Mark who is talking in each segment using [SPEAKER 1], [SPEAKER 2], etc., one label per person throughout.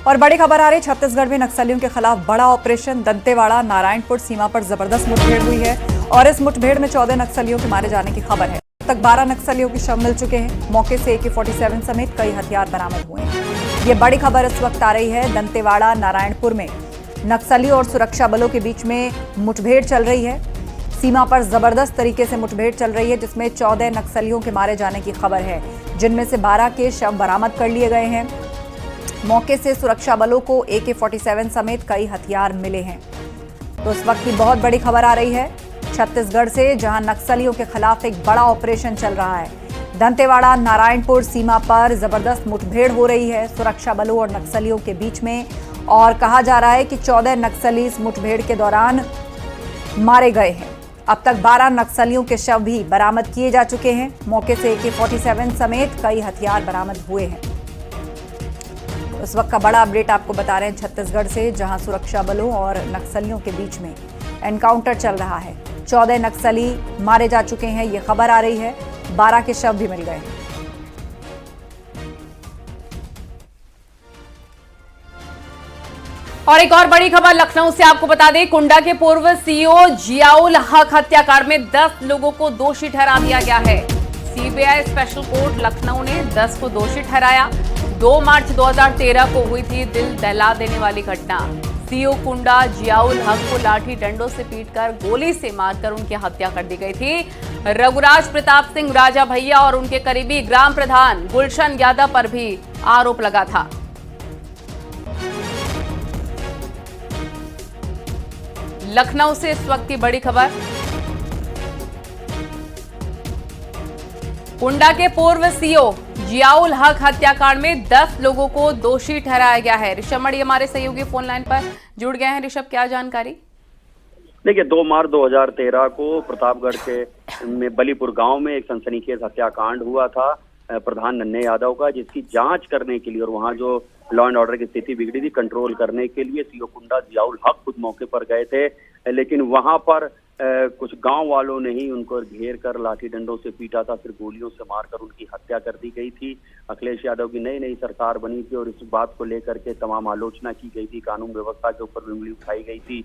[SPEAKER 1] और बड़ी खबर आ रही है, छत्तीसगढ़ में नक्सलियों के खिलाफ बड़ा ऑपरेशन। दंतेवाड़ा नारायणपुर सीमा पर जबरदस्त मुठभेड़ हुई है और इस मुठभेड़ में 14 नक्सलियों के मारे जाने की खबर है। अब तक 12 नक्सलियों के शव मिल चुके हैं। मौके से AK-47 समेत कई हथियार बरामद हुए हैं। ये बड़ी खबर इस वक्त आ रही है। दंतेवाड़ा नारायणपुर में नक्सलियों और सुरक्षा बलों के बीच में मुठभेड़ चल रही है। सीमा पर जबरदस्त तरीके से मुठभेड़ चल रही है, जिसमें 14 नक्सलियों के मारे जाने की खबर है, जिनमें से 12 के शव बरामद कर लिए गए हैं। मौके से सुरक्षा बलों को AK-47 समेत कई हथियार मिले हैं। तो इस वक्त की बहुत बड़ी खबर आ रही है छत्तीसगढ़ से, जहां नक्सलियों के खिलाफ एक बड़ा ऑपरेशन चल रहा है। दंतेवाड़ा नारायणपुर सीमा पर जबरदस्त मुठभेड़ हो रही है सुरक्षा बलों और नक्सलियों के बीच में, और कहा जा रहा है कि 14 नक्सली इस मुठभेड़ के दौरान मारे गए हैं। अब तक 12 नक्सलियों के शव भी बरामद किए जा चुके हैं। मौके से AK-47 समेत कई हथियार बरामद हुए हैं। उस वक्त का बड़ा अपडेट आपको बता रहे हैं छत्तीसगढ़ से, जहां सुरक्षा बलों और नक्सलियों के बीच में एनकाउंटर चल रहा है। 14 नक्सली मारे जा चुके हैं, ये खबर आ रही है। 12 के शव भी मिल गए हैं।
[SPEAKER 2] और एक और बड़ी खबर लखनऊ से आपको बता दें, कुंडा के पूर्व CEO जियाउल हक हत्याकांड में 10 लोगों को दोषी ठहरा दिया गया है। CBI स्पेशल कोर्ट लखनऊ ने 10 को दोषी ठहराया। 2 मार्च 2013 को हुई थी दिल दहला देने वाली घटना। CEO कुंडा जियाउल हक को लाठी डंडों से पीटकर गोली से मारकर उनकी हत्या कर दी गई थी। रघुराज प्रताप सिंह राजा भैया और उनके करीबी ग्राम प्रधान गुलशन यादव पर भी आरोप लगा था। लखनऊ से इस वक्त की बड़ी खबर, कुंडा के पूर्व CEO जियाउल हक हत्याकांड में 10 लोगों को दोषी ठहराया गया है। ऋषभ मणि हमारे सहयोगी फोन लाइन पर जुड़ गए हैं। ऋषभ, क्या जानकारी?
[SPEAKER 3] देखिए, 2 मार्च 2013 को प्रतापगढ़ के में बलीपुर गांव में एक सनसनीखेज हत्याकांड हुआ था प्रधान नन्हे यादव का, जिसकी जांच करने के लिए और वहां जो लॉ एंड ऑर्डर की स्थिति बिगड़ी थी कंट्रोल करने के लिए CEO कुंडा जियाउल हक खुद मौके पर गए थे। लेकिन वहां पर कुछ गांव वालों ने ही उनको घेर कर लाठी डंडों से पीटा था, फिर गोलियों से मारकर उनकी हत्या कर दी गई थी। अखिलेश यादव की नई नई सरकार बनी थी और इस बात को लेकर के तमाम आलोचना की गई थी, कानून व्यवस्था के ऊपर उंगली उठाई गई थी।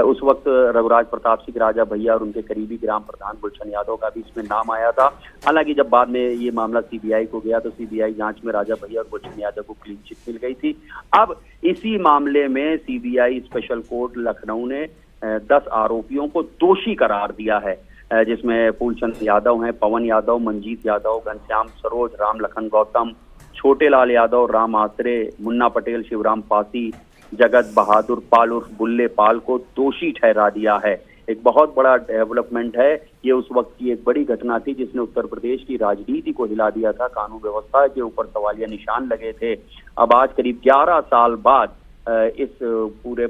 [SPEAKER 3] उस वक्त रघुराज प्रताप सिंह राजा भैया और उनके करीबी ग्राम प्रधान गुलशन यादव का भी इसमें नाम आया था। हालांकि जब बाद में ये मामला CBI को गया तो CBI जांच में राजा भैया और गुलशन यादव को क्लीन चिट मिल गई थी। अब इसी मामले में CBI स्पेशल कोर्ट लखनऊ ने 10 आरोपियों को दोषी करार दिया है, जिसमें फूलचंद यादव हैं, पवन यादव, मंजीत यादव, घनश्याम सरोज, राम लखन गौतम, छोटे लाल यादव, राम आसरे, मुन्ना पटेल, शिवराम पासी, जगत बहादुर पाल उर्फ बुल्ले पाल को दोषी ठहरा दिया है। एक बहुत बड़ा डेवलपमेंट है। ये उस वक्त की एक बड़ी घटना थी जिसने उत्तर प्रदेश की राजनीति को हिला दिया था। कानून व्यवस्था के ऊपर सवालिया निशान लगे थे। अब आज करीब 11 साल बाद इस पूरे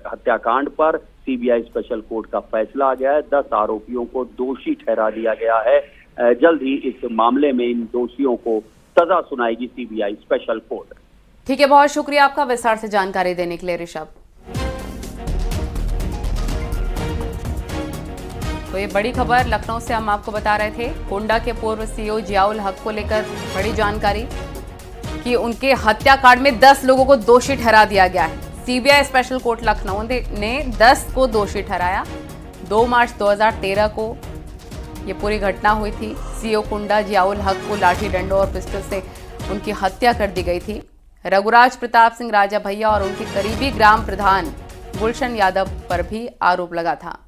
[SPEAKER 3] हत्याकांड पर CBI स्पेशल कोर्ट का फैसला आ गया है। 10 आरोपियों को दोषी ठहरा दिया गया है। जल्द ही इस मामले में इन दोषियों को सजा सुनाएगी CBI स्पेशल कोर्ट।
[SPEAKER 2] ठीक है, बहुत शुक्रिया आपका विस्तार से जानकारी देने के लिए ऋषभ। तो ये बड़ी खबर लखनऊ से हम आपको बता रहे थे। कुंडा के पूर्व CEO जियाउल हक को लेकर बड़ी जानकारी कि उनके हत्याकांड में 10 लोगों को दोषी ठहरा दिया गया है। CBI स्पेशल कोर्ट लखनऊ ने 10 को दोषी ठहराया। 2 मार्च 2013 को ये पूरी घटना हुई थी। CEO कुंडा जियाउल हक को लाठी डंडों और पिस्टल से उनकी हत्या कर दी गई थी। रघुराज प्रताप सिंह राजा भैया और उनके करीबी ग्राम प्रधान गुलशन यादव पर भी आरोप लगा था।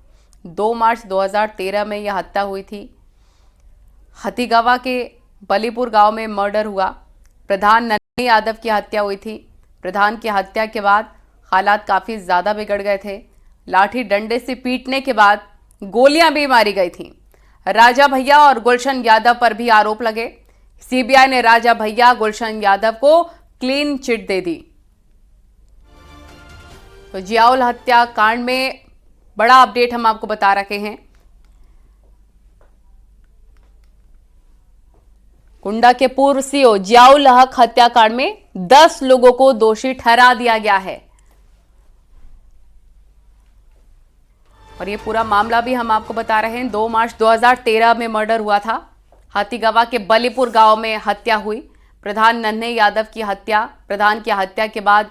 [SPEAKER 2] 2 मार्च 2013 में यह हत्या हुई थी। हथीगवा के बलीपुर गांव में मर्डर हुआ। प्रधान नन्हे यादव की हत्या हुई थी। प्रधान की हत्या के बाद हालात काफ़ी ज़्यादा बिगड़ गए थे। लाठी डंडे से पीटने के बाद गोलियां भी मारी गई थीं। राजा भैया और गुलशन यादव पर भी आरोप लगे। CBI ने राजा भैया गुलशन यादव को क्लीन चिट दे दी। तो जियाउल हत्याकांड में बड़ा अपडेट हम आपको बता रखे हैं। कुंडा के पूर्व CEO जियाउल हक हत्याकांड में 10 लोगों को दोषी ठहरा दिया गया है। और ये पूरा मामला भी हम आपको बता रहे हैं। 2 मार्च 2013 में मर्डर हुआ था। हाथीगवा के बलीपुर गांव में हत्या हुई। प्रधान नन्हे यादव की हत्या, प्रधान की हत्या के बाद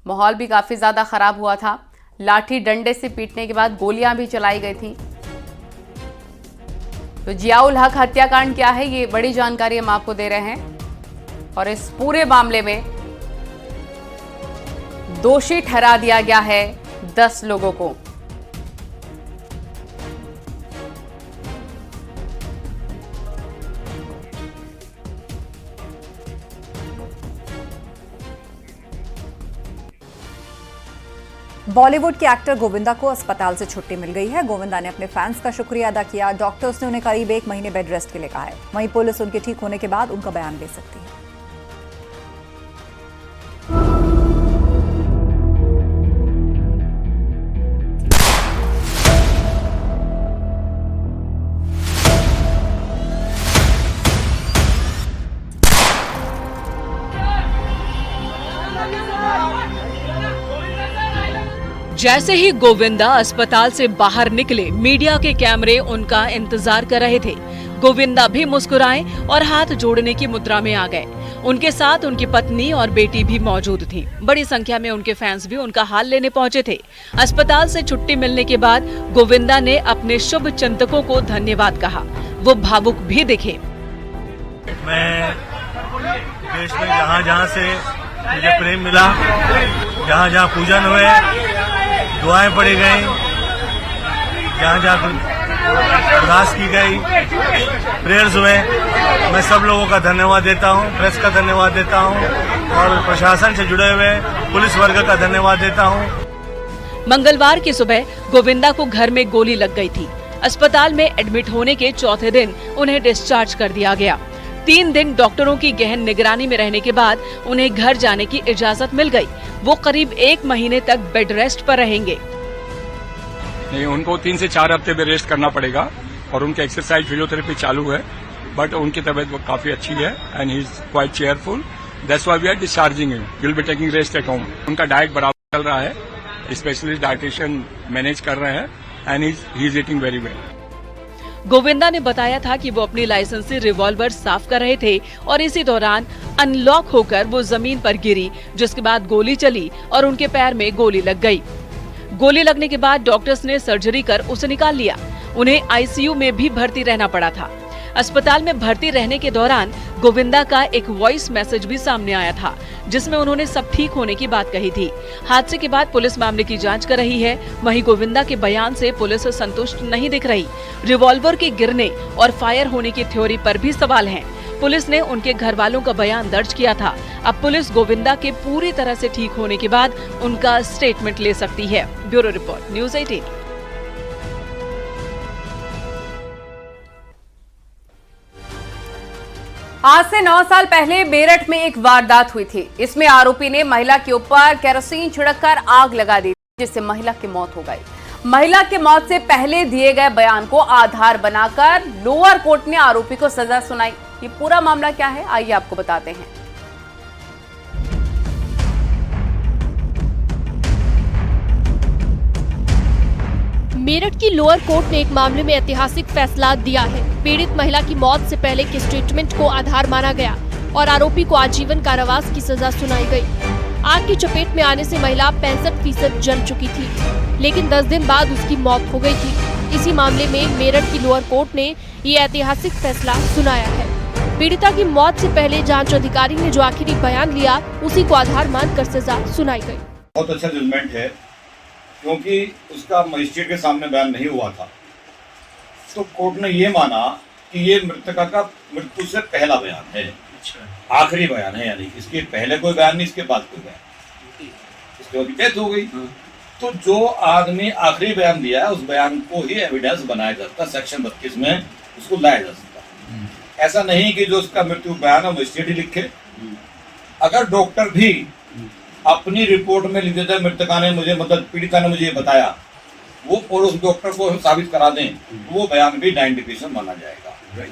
[SPEAKER 2] माहौल भी काफी ज्यादा खराब हुआ था। लाठी डंडे से पीटने के बाद गोलियां भी चलाई गई थी। तो जियाउल हक हत्याकांड क्या है, ये बड़ी जानकारी हम आपको दे रहे हैं। और इस पूरे मामले में दोषी ठहरा दिया गया है 10 लोगों को।
[SPEAKER 1] बॉलीवुड के एक्टर गोविंदा को अस्पताल से छुट्टी मिल गई है। गोविंदा ने अपने फैंस का शुक्रिया अदा किया। डॉक्टर्स ने उन्हें करीब 1 महीने बेड रेस्ट के लिए कहा है। वहीं पुलिस उनके ठीक होने के बाद उनका बयान ले सकती है।
[SPEAKER 4] जैसे ही गोविंदा अस्पताल से बाहर निकले, मीडिया के कैमरे उनका इंतजार कर रहे थे। गोविंदा भी मुस्कुराए और हाथ जोड़ने की मुद्रा में आ गए। उनके साथ उनकी पत्नी और बेटी भी मौजूद थी। बड़ी संख्या में उनके फैंस भी उनका हाल लेने पहुंचे थे। अस्पताल से छुट्टी मिलने के बाद गोविंदा ने अपने शुभ चिंतकों को धन्यवाद कहा। वो भावुक भी दिखे।
[SPEAKER 5] मैं देश में जहाँ से मुझे प्रेम मिला, जहाँ पूजन हुए, दुआएं पड़ी गई, जहाँ अरदास की गई, प्रेयर्स हुए, मैं सब लोगों का धन्यवाद देता हूँ, प्रेस का धन्यवाद देता हूँ और प्रशासन से जुड़े हुए पुलिस वर्ग का धन्यवाद देता हूँ।
[SPEAKER 4] मंगलवार की सुबह गोविंदा को घर में गोली लग गई थी। अस्पताल में एडमिट होने के चौथे दिन उन्हें डिस्चार्ज कर दिया गया। 3 दिन डॉक्टरों की गहन निगरानी में रहने के बाद उन्हें घर जाने की इजाजत मिल गई। वो करीब 1 महीने तक बेड रेस्ट पर रहेंगे।
[SPEAKER 6] नहीं, उनको 3 से 4 हफ्ते में रेस्ट करना पड़ेगा और उनके एक्सरसाइज फिजियोथेरेपी चालू है, बट उनकी तबीयत काफी अच्छी है and he is quite cheerful. That's why we are discharging him. He will be taking rest at home. उनका डाइट बराबर चल रहा है, स्पेशलिस्ट डाइटिशियन मैनेज कर रहे हैं and he is eating very well.
[SPEAKER 4] Govinda ने बताया था कि वो अपनी लाइसेंसी रिवॉल्वर साफ कर रहे थे और इसी दौरान अनलॉक होकर वो जमीन पर गिरी, जिसके बाद गोली चली और उनके पैर में गोली लग गई। गोली लगने के बाद डॉक्टर्स ने सर्जरी कर उसे निकाल लिया। उन्हें आईसीयू में भी भर्ती रहना पड़ा था। अस्पताल में भर्ती रहने के दौरान गोविंदा का एक वॉइस मैसेज भी सामने आया था, जिसमें उन्होंने सब ठीक होने की बात कही थी। हादसे के बाद पुलिस मामले की जांच कर रही है। वहीं गोविंदा के बयान से पुलिस संतुष्ट नहीं दिख रही। रिवॉल्वर के गिरने और फायर होने की थ्योरी पर भी सवाल हैं। पुलिस ने उनके घर वालों का बयान दर्ज किया था। अब पुलिस गोविंदा के पूरी तरह से ठीक होने के बाद उनका स्टेटमेंट ले सकती है। Bureau report, news 18।
[SPEAKER 2] आज से 9 साल पहले मेरठ में एक वारदात हुई थी। इसमें आरोपी ने महिला के ऊपर केरोसिन छिड़ककर आग लगा दी, जिससे महिला की मौत हो गई। महिला की मौत से पहले दिए गए बयान को आधार बनाकर लोअर कोर्ट ने आरोपी को सजा सुनाई। ये पूरा मामला क्या है, आइए आपको बताते हैं।
[SPEAKER 7] मेरठ की लोअर कोर्ट ने एक मामले में ऐतिहासिक फैसला दिया है। पीड़ित महिला की मौत से पहले के स्टेटमेंट को आधार माना गया और आरोपी को आजीवन कारावास की सजा सुनाई गई। आग की चपेट में आने से महिला 65% जल चुकी थी, लेकिन 10 दिन बाद उसकी मौत हो गई थी। इसी मामले में मेरठ की लोअर कोर्ट ने ये ऐतिहासिक फैसला सुनाया है। पीड़िता की मौत से पहले जांच अधिकारी ने जो आखिरी बयान लिया, उसी को आधार मानकर सजा सुनाई गई।
[SPEAKER 8] बहुत अच्छा जजमेंट है, क्योंकि उसका मजिस्ट्रेट के सामने बयान नहीं हुआ था, तो कोर्ट ने ये माना कि ये मृतका का मृत्यु से पहला बयान है, आखिरी बयान है, यानी इसके पहले कोई बयान नहीं, इसके बाद कोई बयान, इसके बाद डेथ हो गई। तो जो आदमी आखिरी बयान दिया है, उस बयान को ही एविडेंस बनाया जाता, सेक्शन 32 में उसको लाया जा सकता। ऐसा नहीं कि जो उसका मृत्यु बयान है मजिस्ट्रेट ही लिखे। अगर डॉक्टर भी अपनी रिपोर्ट में लिख देता है मृतका ने मुझे, मतलब पीड़िता ने मुझे बताया, वो और उस डॉक्टर को साबित करा दें, वो बयान भी 90% माना जाएगा।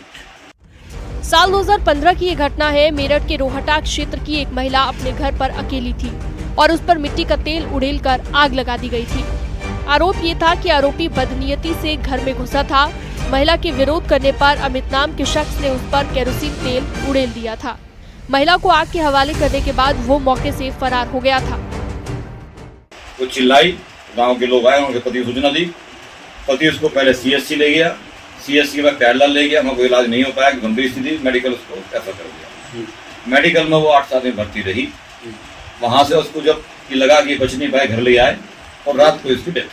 [SPEAKER 7] साल 2015 की ये घटना है। मेरठ के रोहटा क्षेत्र की एक महिला अपने घर पर अकेली थी और उस पर मिट्टी का तेल उड़ेलकर आग लगा दी गई थी। आरोप ये था कि आरोपी बदनीयती से घर में घुसा था। महिला के विरोध करने पर अमित नाम के शख्स ने उस पर केरोसिन तेल उड़ेल दिया था। महिला को आग के हवाले करने के बाद वो मौके से फरार हो गया था।
[SPEAKER 8] वो चिल्लाई, गांव के लोग आए, उनके पति को सूचना दी। पति उसको पहले CSC ले गया, CSC के बाद केरला ले गया, वहाँ कोई इलाज नहीं हो पाया, गंभीर स्थिति, मेडिकल उसको रेफर कर दिया। मेडिकल में वो 8 साल में भर्ती रही। वहाँ से उसको जब लगा कि बच नहीं पाए, घर ले आए और रात को इसकी डेथ।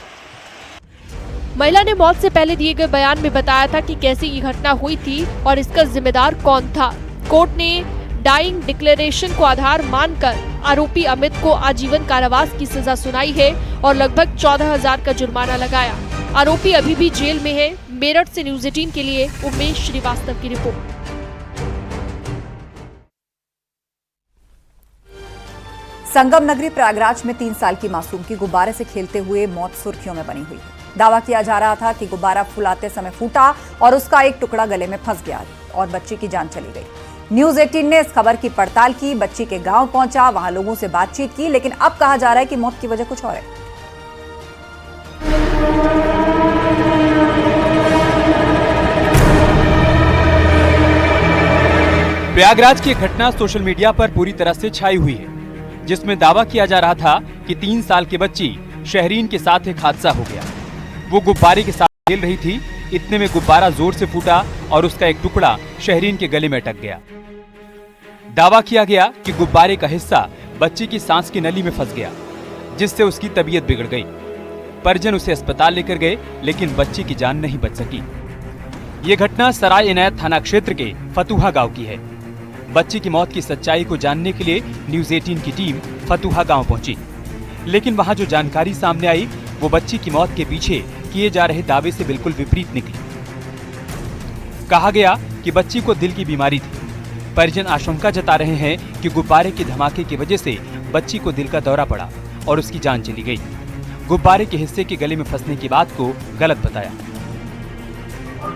[SPEAKER 7] महिला ने मौत से पहले दिए गए बयान में बताया था कि कैसे ये घटना हुई थी और इसका जिम्मेदार कौन था। कोर्ट ने डाइंग डिक्लेरेशन को आधार मानकर आरोपी अमित को आजीवन कारावास की सजा सुनाई है और लगभग 14,000 का जुर्माना लगाया। आरोपी अभी भी जेल में है। मेरठ से न्यूज़ 18 के लिए उमेश श्रीवास्तव की रिपोर्ट।
[SPEAKER 1] संगम नगरी प्रयागराज में 3 साल की मासूम की गुब्बारे से खेलते हुए मौत सुर्खियों में बनी हुई है। दावा किया जा रहा था कि गुब्बारा फुलाते समय फूटा और उसका एक टुकड़ा गले में फंस गया और बच्ची की जान चली गई। न्यूज़ 18 ने इस खबर की पड़ताल की, बच्ची के गांव पहुंचा, वहां लोगों से बातचीत की, लेकिन अब कहा जा रहा है कि मौत की वजह कुछ और है।
[SPEAKER 9] प्रयागराज की घटना सोशल मीडिया पर पूरी तरह से छाई हुई है, जिसमें दावा किया जा रहा था कि 3 साल की बच्ची शहरीन के साथ एक हादसा हो गया। वो गुब्बारे के साथ खेल रही थी, इतने में गुब्बारा जोर से फूटा और उसका एक टुकड़ा शहरीन के गले में अटक गया। दावा किया गया कि गुब्बारे का हिस्सा बच्ची की सांस की नली में फंस गया, जिससे उसकी तबीयत बिगड़ गई। परिजन उसे अस्पताल लेकर गए, लेकिन बच्ची की जान नहीं बच सकी। ये घटना सराय इनायत थाना क्षेत्र के फतुहा गांव की है। बच्ची की मौत की सच्चाई को जानने के लिए न्यूज़ 18 की टीम फतुहा गांव पहुंची, लेकिन वहां जो जानकारी सामने आई वो बच्ची की मौत के पीछे किए जा रहे दावे से बिल्कुल विपरीत निकली। कहा गया कि बच्ची को दिल की बीमारी थी। परिजन आशंका जता रहे हैं कि गुब्बारे के धमाके की वजह से बच्ची को दिल का दौरा पड़ा और उसकी जान चली गई। गुब्बारे के हिस्से के गले में फंसने की बात को गलत बताया।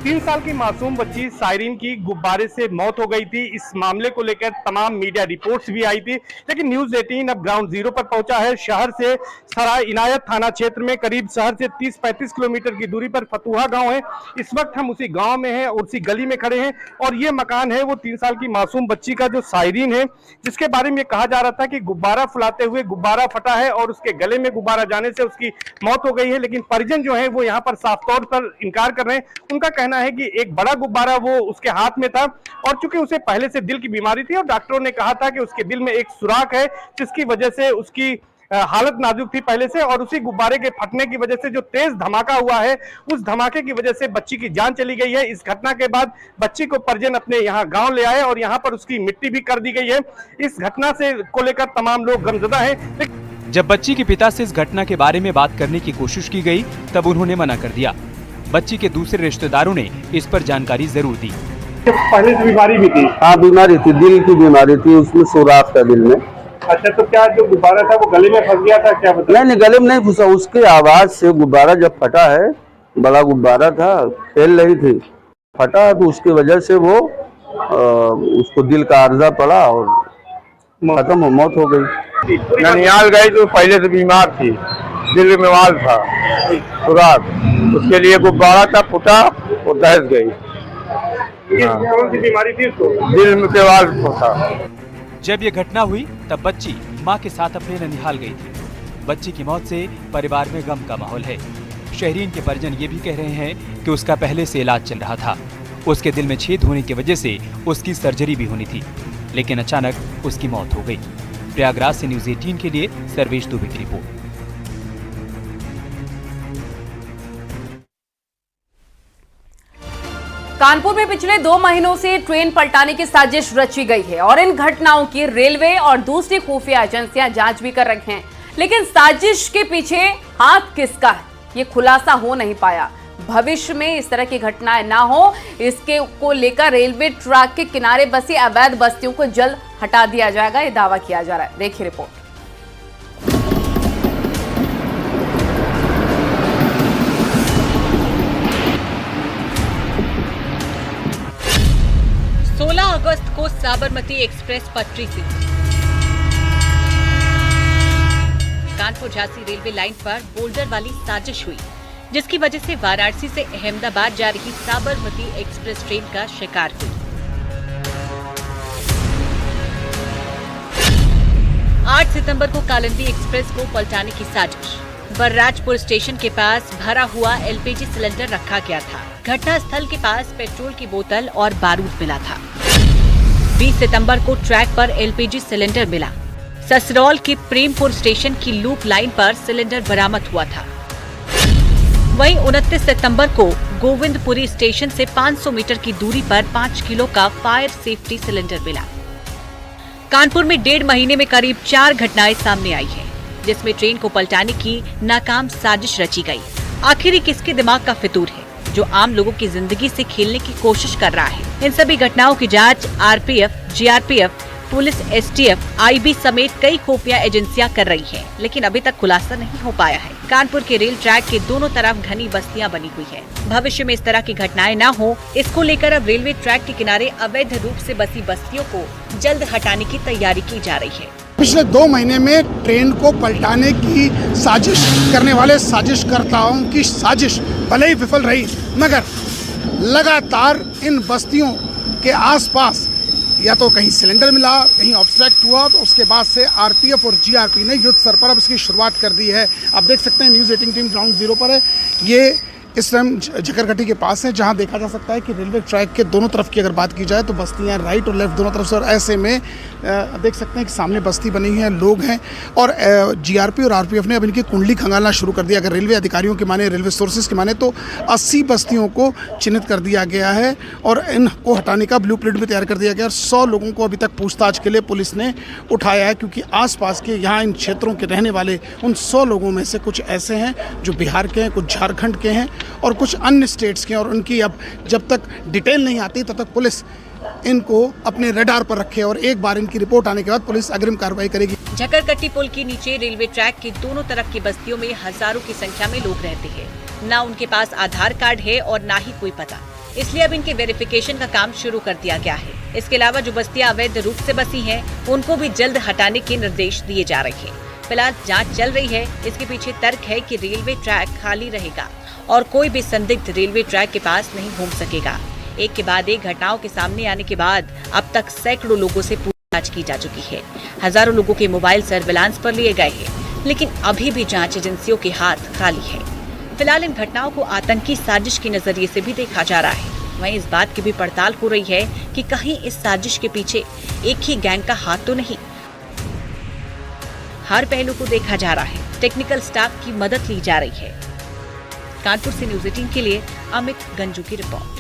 [SPEAKER 10] 3 साल की मासूम बच्ची साइरिन की गुब्बारे से मौत हो गई थी। इस मामले को लेकर तमाम मीडिया रिपोर्ट्स भी आई थी, लेकिन न्यूज़ 18 अब ग्राउंड जीरो पर पहुंचा है। शहर से सराय इनायत थाना क्षेत्र में करीब शहर से 30-35 किलोमीटर की दूरी पर फतुहा गांव है। इस वक्त हम उसी गांव में हैं और उसी गली में खड़े हैं और ये मकान है वो 3 साल की मासूम बच्ची का जो साइरिन है, जिसके बारे में कहा जा रहा था कि गुब्बारा फुलाते हुए गुब्बारा फटा है और उसके गले में गुब्बारा जाने से उसकी मौत हो गई है। लेकिन परिजन जो है वो यहाँ पर साफ तौर पर इनकार कर रहे हैं। उनका कहना है कि एक बड़ा गुब्बारा वो उसके हाथ में था और चूंकि उसे पहले से दिल की बीमारी थी और डॉक्टरों ने कहा था कि उसके दिल में एक सुराख है, जिसकी वजह से उसकी हालत नाजुक थी पहले से, और उसी गुब्बारे के फटने की वजह से जो तेज धमाका हुआ है उस धमाके की वजह से बच्ची की जान चली गई है। इस घटना के बाद बच्ची को परिजन अपने यहाँ गांव ले आए और यहाँ पर उसकी मिट्टी भी कर दी गई है। इस घटना से को लेकर तमाम लोग गमजदा हैं।
[SPEAKER 9] जब बच्ची के पिता से इस घटना के बारे में बात करने की कोशिश की गई, तब उन्होंने मना कर दिया। बच्ची के दूसरे रिश्तेदारों ने इस पर जानकारी जरूर दी।
[SPEAKER 10] पहले से बीमारी भी थी?
[SPEAKER 11] हाँ, बीमारी थी, दिल की बीमारी थी, उसमें सुराख था दिल में।
[SPEAKER 10] अच्छा, तो क्या जो गुब्बारा था वो गले में फंस गया था क्या?
[SPEAKER 11] नहीं, गले में नहीं फंसा, उसके आवाज से गुब्बारा जब फटा है, बड़ा गुब्बारा था, फैल रही थी, फटा तो उसकी वजह से वो उसको दिल का आर्जा पड़ा और खत्म, मौत हो गई।
[SPEAKER 12] ननिहाल गई तो पहले से बीमार थी, दिल में वाल था, सुराख, उसके लिए गुब्बारा था, फुटा और दहस गई।
[SPEAKER 10] कौन सी बीमारी थी उसको?
[SPEAKER 12] दिल में वाल था।
[SPEAKER 9] जब ये घटना हुई तब बच्ची मां के साथ अपने ननिहाल गई थी। बच्ची की मौत से परिवार में गम का माहौल है। शहरीन के परिजन ये भी कह रहे हैं कि उसका पहले से इलाज चल रहा था। उसके दिल में छेद होने की वजह से उसकी सर्जरी भी होनी थी, लेकिन अचानक उसकी मौत हो गई। प्रयागराज से न्यूज़ 18 के लिए सर्वेश दुबे की रिपोर्ट।
[SPEAKER 2] कानपुर में पिछले 2 महीनों से ट्रेन पलटाने की साजिश रची गई है और इन घटनाओं की रेलवे और दूसरी खुफिया एजेंसियां जांच भी कर रही हैं, लेकिन साजिश के पीछे हाथ किसका है ये खुलासा हो नहीं पाया। भविष्य में इस तरह की घटनाएं ना हो, इसके को लेकर रेलवे ट्रैक के किनारे बसी अवैध बस्तियों को जल्द हटा दिया जाएगा, ये दावा किया जा रहा है। देखिए रिपोर्ट।
[SPEAKER 4] 16 अगस्त को साबरमती एक्सप्रेस पटरी से कानपुर झांसी रेलवे लाइन पर बोल्डर वाली साजिश हुई, जिसकी वजह से वाराणसी से अहमदाबाद जा रही साबरमती एक्सप्रेस ट्रेन का शिकार हुई।
[SPEAKER 13] 8 सितंबर को कालिंदी एक्सप्रेस को पलटाने की साजिश। बर्राजपुर स्टेशन के पास भरा हुआ एलपीजी सिलेंडर रखा गया था। घटना स्थल के पास पेट्रोल की बोतल और बारूद मिला था। 20 सितंबर को ट्रैक पर एलपीजी सिलेंडर मिला। ससरौल के प्रेमपुर स्टेशन की लूप लाइन पर सिलेंडर बरामद हुआ था। वहीं 29 सितंबर को गोविंदपुरी स्टेशन से 500 मीटर की दूरी पर 5 किलो का फायर सेफ्टी सिलेंडर मिला। कानपुर में 1.5 महीने में करीब 4 घटनाएं सामने आई हैं, जिसमें ट्रेन को पलटाने की नाकाम साजिश रची गई। आखिर किसके दिमाग का फितूर है जो आम लोगों की जिंदगी से खेलने की कोशिश कर रहा है। इन सभी घटनाओं की जांच RPF, GRPF, police, STF, IB समेत कई खुफिया एजेंसियां कर रही हैं, लेकिन अभी तक खुलासा नहीं हो पाया है। कानपुर के रेल ट्रैक के दोनों तरफ घनी बस्तियां बनी हुई है। भविष्य में इस तरह की घटनाएं न हो, इसको लेकर अब रेलवे ट्रैक के किनारे अवैध रूप से बसी बस्तियों को जल्द हटाने की तैयारी की जा रही है।
[SPEAKER 14] पिछले 2 महीने में ट्रेन को पलटाने की साजिश करने वाले साजिशकर्ताओं की साजिश भले ही विफल रही, मगर लगातार इन बस्तियों के आसपास या तो कहीं सिलेंडर मिला, कहीं ऑब्स्ट्रैक्ट हुआ, तो उसके बाद से आरपीएफ और जीआरपी ने युद्ध स्तर पर अब इसकी शुरुआत कर दी है। आप देख सकते हैं न्यूज़ 18 टीम ग्राउंड जीरो पर है। ये इस टाइम झकरघटी के पास है, जहां देखा जा सकता है कि रेलवे ट्रैक के दोनों तरफ की अगर बात की जाए तो बस्तियां राइट और लेफ्ट दोनों तरफ से, और ऐसे में देख सकते हैं कि सामने बस्ती बनी है, लोग हैं, और जीआरपी और आरपीएफ ने अब इनकी कुंडली खंगालना शुरू कर दिया। अगर रेलवे अधिकारियों की माने, रेलवे सोर्सेज की माने, तो 80 बस्तियों को चिन्हित कर दिया गया है और इनको हटाने का ब्लूप्रिंट भी तैयार कर दिया गया। और 100 लोगों को अभी तक पूछताछ के लिए पुलिस ने उठाया है, क्योंकि आसपास के यहाँ इन क्षेत्रों के रहने वाले उन 100 लोगों में से कुछ ऐसे हैं जो बिहार के हैं, कुछ झारखंड के हैं और कुछ अन्य स्टेट्स के, और उनकी अब जब तक डिटेल नहीं आती तब तक पुलिस इनको अपने रडार पर रखे और एक बार इनकी रिपोर्ट आने के बाद पुलिस अग्रिम कार्रवाई करेगी।
[SPEAKER 13] झकरकट्टी पुल के नीचे रेलवे ट्रैक के दोनों तरफ की बस्तियों में हजारों की संख्या में लोग रहते हैं। ना उनके पास आधार कार्ड है और ना ही कोई पता, इसलिए अब इनके वेरिफिकेशन का काम शुरू कर दिया गया है। इसके अलावा जो बस्तियां अवैध रूप से बसी हैं, उनको भी जल्द हटाने के निर्देश दिए जा रहे हैं। फिलहाल जाँच चल रही है। इसके पीछे तर्क है कि रेलवे ट्रैक खाली रहेगा और कोई भी संदिग्ध रेलवे ट्रैक के पास नहीं घूम सकेगा। एक के बाद एक घटनाओं के सामने आने के बाद अब तक सैकड़ों लोगों से पूछताछ की जा चुकी है। हजारों लोगों के मोबाइल सर्विलांस पर लिए गए हैं, लेकिन अभी भी जांच एजेंसियों के हाथ खाली है। फिलहाल इन घटनाओं को आतंकी साजिश के नजरिए से भी देखा जा रहा है। वहीं इस बात की भी पड़ताल हो रही है कि कहीं इस साजिश के पीछे एक ही गैंग का हाथ तो नहीं। हर पहलू को देखा जा रहा है। टेक्निकल स्टाफ की मदद ली जा रही है। कानपुर से न्यूज़ 18 के लिए अमित गंजू की रिपोर्ट।